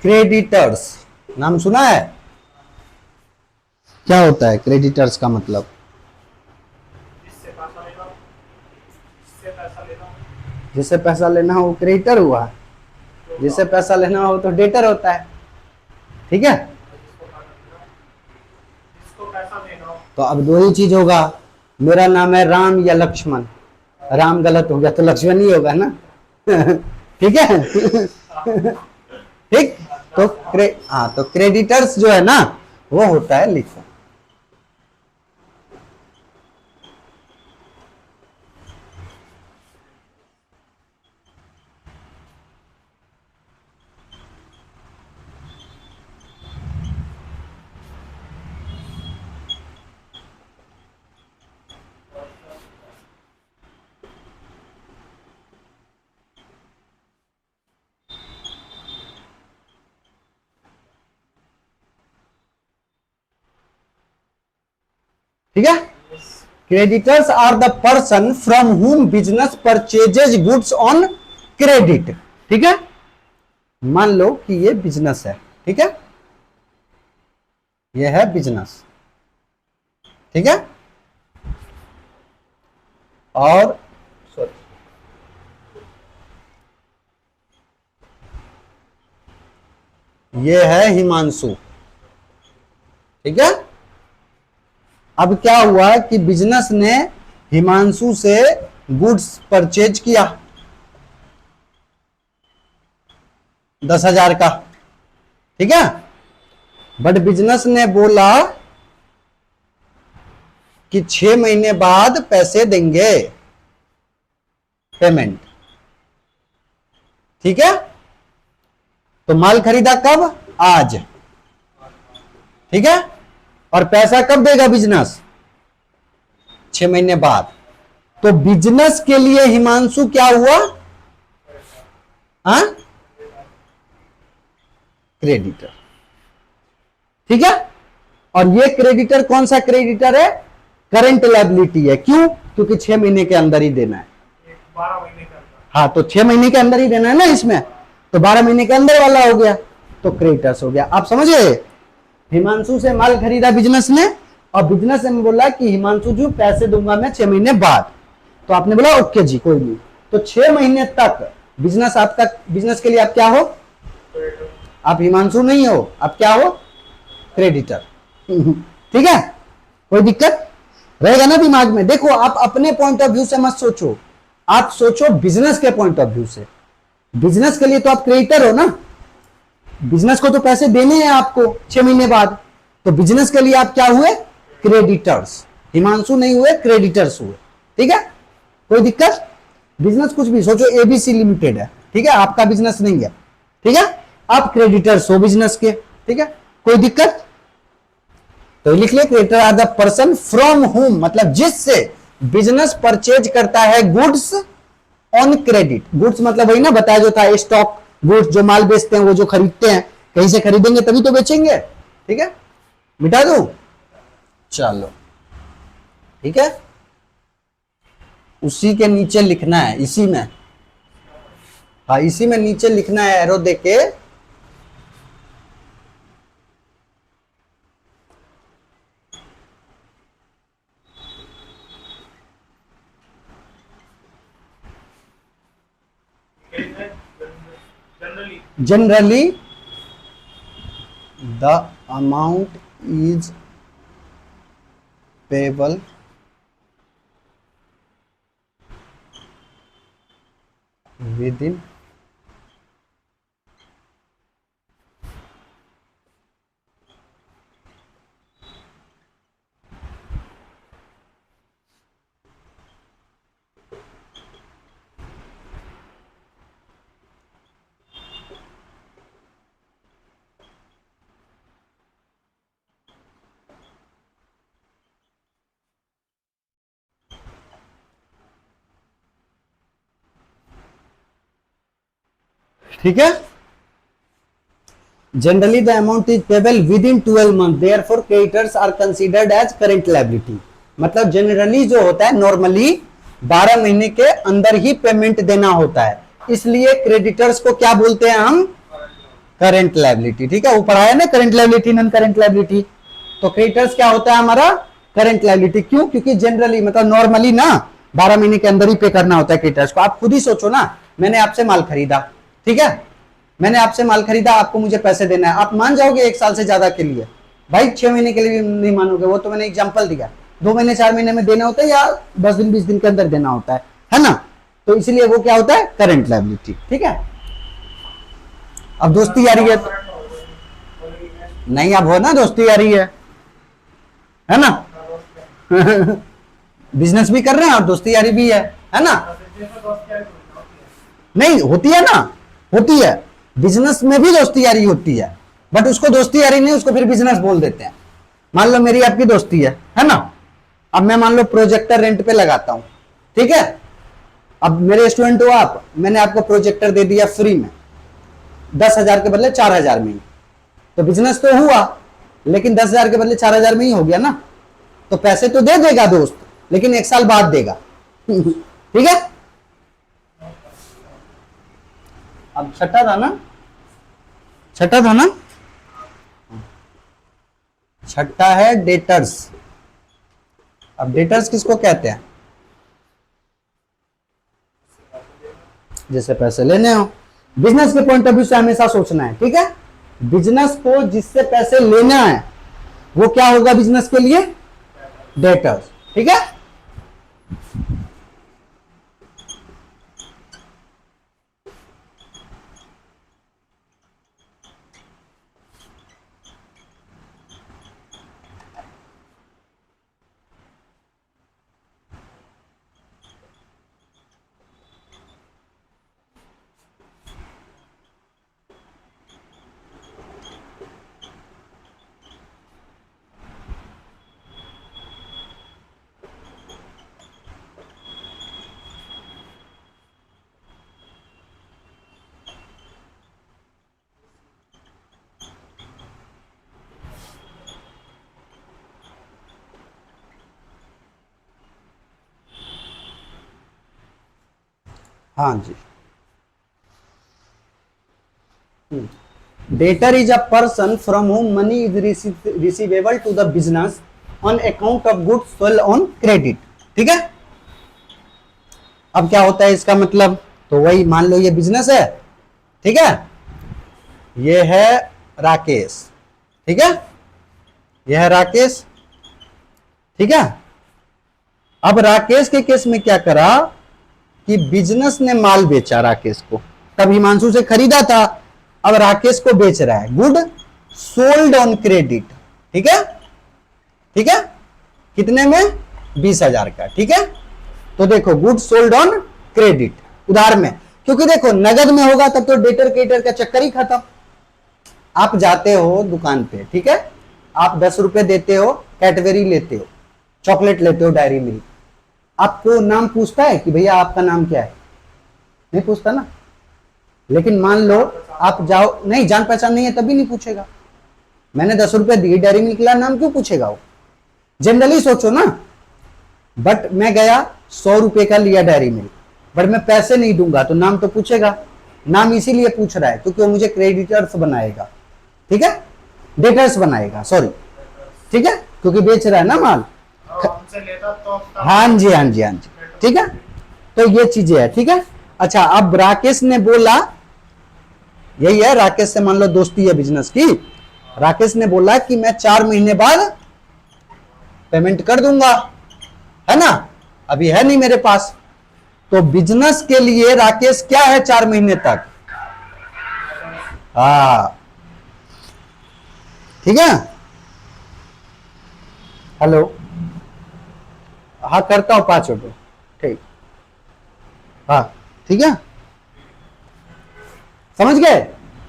Creditors नाम सुना है? क्या होता है क्रेडिटर्स का मतलब? जिससे पैसा लेना हो वो क्रेडिटर हुआ, जिससे पैसा लेना हो तो डेटर होता है। ठीक है, तो अब दो ही चीज होगा, मेरा नाम है राम या लक्ष्मण। राम गलत हो गया तो लक्ष्मण ही होगा ना। ठीक है। ठीक, तो हाँ, तो क्रेडिटर्स जो है ना वो होता है लिखा। ठीक है, creditors are the person from whom business purchases goods on credit. ठीक है, मान लो कि ये बिजनेस है। ठीक है, ये है बिजनेस। ठीक है, और ये है हिमांशु। ठीक है, अब क्या हुआ कि बिजनेस ने हिमांशु से गुड्स परचेज किया 10,000 का। ठीक है, बट बिजनेस ने बोला कि 6 महीने बाद पैसे देंगे, पेमेंट। ठीक है, तो माल खरीदा कब? आज। ठीक है, और पैसा कब देगा बिजनेस? 6 महीने बाद। तो बिजनेस के लिए हिमांशु क्या हुआ? हाँ, क्रेडिटर। ठीक है, और ये क्रेडिटर कौन सा क्रेडिटर है? करंट लायबिलिटी है। क्यों? क्योंकि 6 महीने के अंदर ही देना है। 12 महीने का। हाँ, तो 6 महीने के अंदर ही देना है ना इसमें, तो 12 महीने के अंदर वाला हो गया, तो क्रेडिटर्स हो गया। आप समझ गए? हिमांशु से माल खरीदा बिजनेस ने, और बिजनेस ने बोला कि हिमांशु जी पैसे दूंगा मैं 6 महीने बाद। तो आपने बोला ओके जी कोई नहीं। तो 6 महीने तक बिजनेस आपका, बिजनेस के लिए आप क्या हो? आप हिमांशु नहीं हो, आप क्या हो? क्रेडिटर। ठीक है, कोई दिक्कत रहेगा ना दिमाग में? देखो, आप अपने पॉइंट ऑफ व्यू से मत सोचो, आप सोचो बिजनेस के पॉइंट ऑफ व्यू से। बिजनेस के लिए तो आप क्रेडिटर हो ना, बिजनेस को तो पैसे देने हैं आपको 6 महीने बाद, तो बिजनेस के लिए आप क्या हुए? क्रेडिटर्स। हिमांशु नहीं हुए, क्रेडिटर्स हुए। ठीक है, कोई दिक्कत? बिजनेस कुछ भी सोचो, एबीसी लिमिटेड है, ठीक है, आपका बिजनेस नहीं है। ठीक है, आप क्रेडिटर्स हो बिजनेस के। ठीक है, कोई दिक्कत? तो लिख ले, creditor are the person from home, मतलब जिससे बिजनेस परचेज करता है गुड्स ऑन क्रेडिट। गुड्स मतलब वही ना बताया जो था, स्टॉक गुड्स, जो माल बेचते हैं, वो जो खरीदते हैं, कहीं से खरीदेंगे तभी तो बेचेंगे। ठीक है, मिटा दूं? चलो, ठीक है, उसी के नीचे लिखना है, इसी में, हाँ इसी में नीचे लिखना है एरो देके। Generally, the amount is payable within ठीक है, generally the amount is payable within 12 month, therefore creditors are considered as current liability. मतलब जनरली जो होता है, नॉर्मली 12 महीने के अंदर ही पेमेंट देना होता है, इसलिए क्रेडिटर्स को क्या बोलते हैं हम? करंट लायबिलिटी, ठीक है, ऊपर आया ना current liability non current liability. तो क्रेडिटर्स क्या होता है हमारा, करंट लायबिलिटी। क्यों? क्योंकि जनरली मतलब नॉर्मली ना 12 महीने के अंदर ही पे करना होता है क्रेडिटर्स को। आप खुद ही सोचो ना, मैंने आपसे माल खरीदा, ठीक है, मैंने आपसे माल खरीदा, आपको मुझे पैसे देना है, आप मान जाओगे 1 साल से ज्यादा के लिए? भाई 6 महीने के लिए भी नहीं मानोगे, वो तो मैंने एग्जांपल दिया। 2 महीने 4 महीने में देना होता है या 10 दिन 20 दिन के अंदर देना होता है ना? तो इसलिए वो क्या होता है, करंट लायबिलिटी, ठीक है। अब दोस्ती यारी है नहीं, अब हो ना दोस्ती यारी है ना? बिजनेस भी कर रहे हैं और दोस्ती यारी भी है ना? नहीं होती है ना, होती है, बिजनेस में भी दोस्ती यारी होती है, बट उसको दोस्ती यारी नहीं, उसको फिर बिजनेस बोल देते हैं। मान लो मेरी आपकी दोस्ती है ना? अब मैं मान लो प्रोजेक्टर रेंट पे लगाता हूं, ठीक है, अब मेरे स्टूडेंट हो आप, मैंने आपको प्रोजेक्टर दे दिया फ्री में 10,000 के बदले 4,000 में ही, तो बिजनेस तो हुआ, लेकिन 10,000 के बदले 4,000 में ही हो गया ना। तो पैसे तो दे देगा दोस्त, लेकिन 1 साल बाद देगा। ठीक है, अब छठा था ना, छठा था ना, छठा है डेटर्स। अब डेटर्स किसको कहते हैं? जैसे पैसे लेने हो, बिजनेस के पॉइंट ऑफ व्यू से हमेशा सोचना है, ठीक है। बिजनेस को जिससे पैसे लेना है वो क्या होगा बिजनेस के लिए? डेटर्स, ठीक है। हाँ जी, debtor is a person from whom money is receivable to the business on account of goods sold on credit, ठीक है। अब क्या होता है इसका मतलब? तो वही मान लो ये बिजनेस है, ठीक है, ये है राकेश, ठीक है, यह है राकेश, ठीक है। अब राकेश के केस में क्या करा कि बिजनेस ने माल बेचा राकेश को, तब हिमांशु से खरीदा था, अब राकेश को बेच रहा है, गुड सोल्ड ऑन क्रेडिट, ठीक है, ठीक है, कितने में? 20,000 का, ठीक है। तो देखो गुड सोल्ड ऑन क्रेडिट, उधार में, क्योंकि देखो नगद में होगा तब तो डेटर क्रेडिटर का चक्कर ही खत्म। आप जाते हो दुकान पे, ठीक है, आप 10 रुपए देते हो, कैडबरी लेते हो, चॉकलेट लेते हो, डायरी मिल्क, आपको नाम पूछता है कि भैया आपका नाम क्या है? नहीं पूछता ना। लेकिन मान लो आप जाओ, नहीं जान पहचान नहीं है तभी नहीं पूछेगा। मैंने 10 रुपए दिए, डायरी मिल्क ला, नाम क्यों पूछेगा वो? जनरली सोचो ना। बट मैं गया 100 रुपए का लिया डायरी मिल्क, बट मैं पैसे नहीं दूंगा तो नाम तो पूछेगा। नाम इसीलिए पूछ रहा है क्योंकि वो मुझे क्रेडिटर्स बनाएगा, ठीक है, डेटर्स बनाएगा, सॉरी, ठीक है, क्योंकि बेच रहा है ना माल। हाँ जी, हाँ जी, हाँ जी, ठीक है। तो ये चीजें है, ठीक है। अच्छा, अब राकेश ने बोला, यही है, राकेश से मान लो दोस्ती है बिजनेस की, राकेश ने बोला कि मैं 4 महीने बाद पेमेंट कर दूंगा, है ना, अभी है नहीं मेरे पास। तो बिजनेस के लिए राकेश क्या है 4 महीने तक? हाँ, ठीक है, हेलो, हाँ करता हूं 5 रुपए, ठीक, हाँ ठीक है, समझ गए।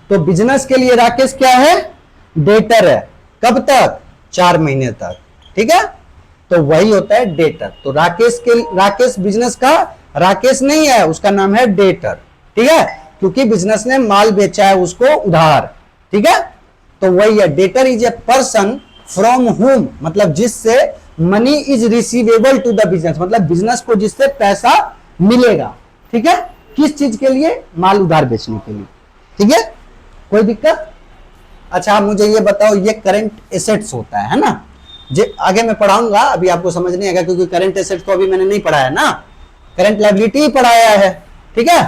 तो बिजनेस के लिए राकेश क्या है? डेटर है, कब तक? 4 महीने तक, ठीक है। तो वही होता है डेटर। तो राकेश बिजनेस का राकेश नहीं है, उसका नाम है डेटर, ठीक है, क्योंकि बिजनेस ने माल बेचा है उसको उधार, ठीक है। तो वही है, debtor is a person from home, मतलब जिससे money is receivable to the business, मतलब बिजनेस को जिससे पैसा मिलेगा, ठीक है, किस चीज के लिए? माल उधार बेचने के लिए, ठीक है। कोई दिक्कत? अच्छा आप मुझे ये बताओ, ये करंट एसेट्स होता है ना, जे आगे मैं पढ़ाऊंगा, अभी आपको समझ नहीं आएगा क्योंकि करंट एसेट्स तो अभी मैंने नहीं पढ़ाया ना, करंट लायबिलिटी ही पढ़ाया है, ठीक है।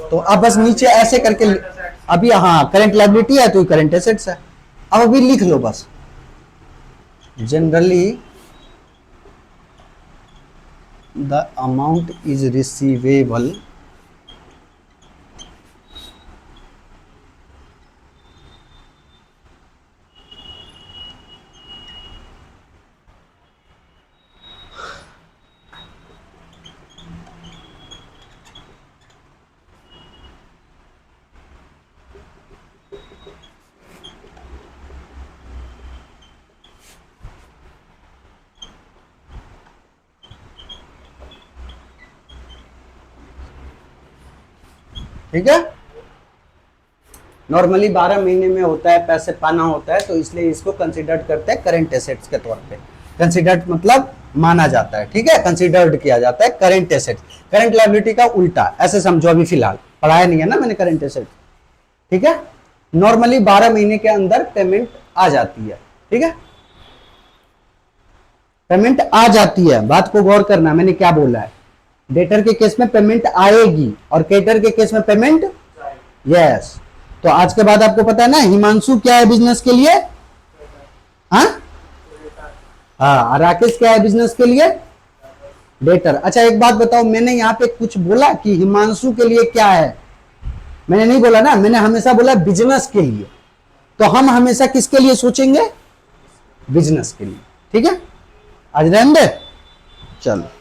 तो आप बस नीचे ऐसे करके अभी, हाँ करंट लायबिलिटी है तो करंट एसेट्स है। अब अभी लिख लो बस, generally the amount is receivable ठीक है। नॉर्मली 12 महीने में होता है, पैसे पाना होता है, तो इसलिए इसको कंसिडर्ड करते हैं करंट एसेट्स के तौर पे। कंसिडर्ड मतलब माना जाता है, ठीक है, कंसिडर्ड किया जाता है करंट एसेट्स। करंट लायबिलिटी का उल्टा ऐसे समझो, अभी फिलहाल पढ़ाया नहीं है ना मैंने करंट एसेट्स, ठीक है। नॉर्मली 12 महीने के अंदर पेमेंट आ जाती है, ठीक है, पेमेंट आ जाती है। बात को गौर करना, मैंने क्या बोला है, डेटर के केस में पेमेंट आएगी और क्रेडिटर के केस में पेमेंट, यस। तो आज के बाद आपको पता है ना हिमांशु क्या है बिजनेस के लिए, हाँ हाँ, राकेश क्या है बिजनेस के लिए, डेटर। अच्छा एक बात बताओ, मैंने यहाँ पे कुछ बोला कि हिमांशु के लिए क्या है, मैंने नहीं बोला ना, मैंने हमेशा बोला बिजनेस के लिए। तो हम हमेशा किसके लिए सोचेंगे, बिजनेस के लिए, ठीक है। आज रहने दे, चलो।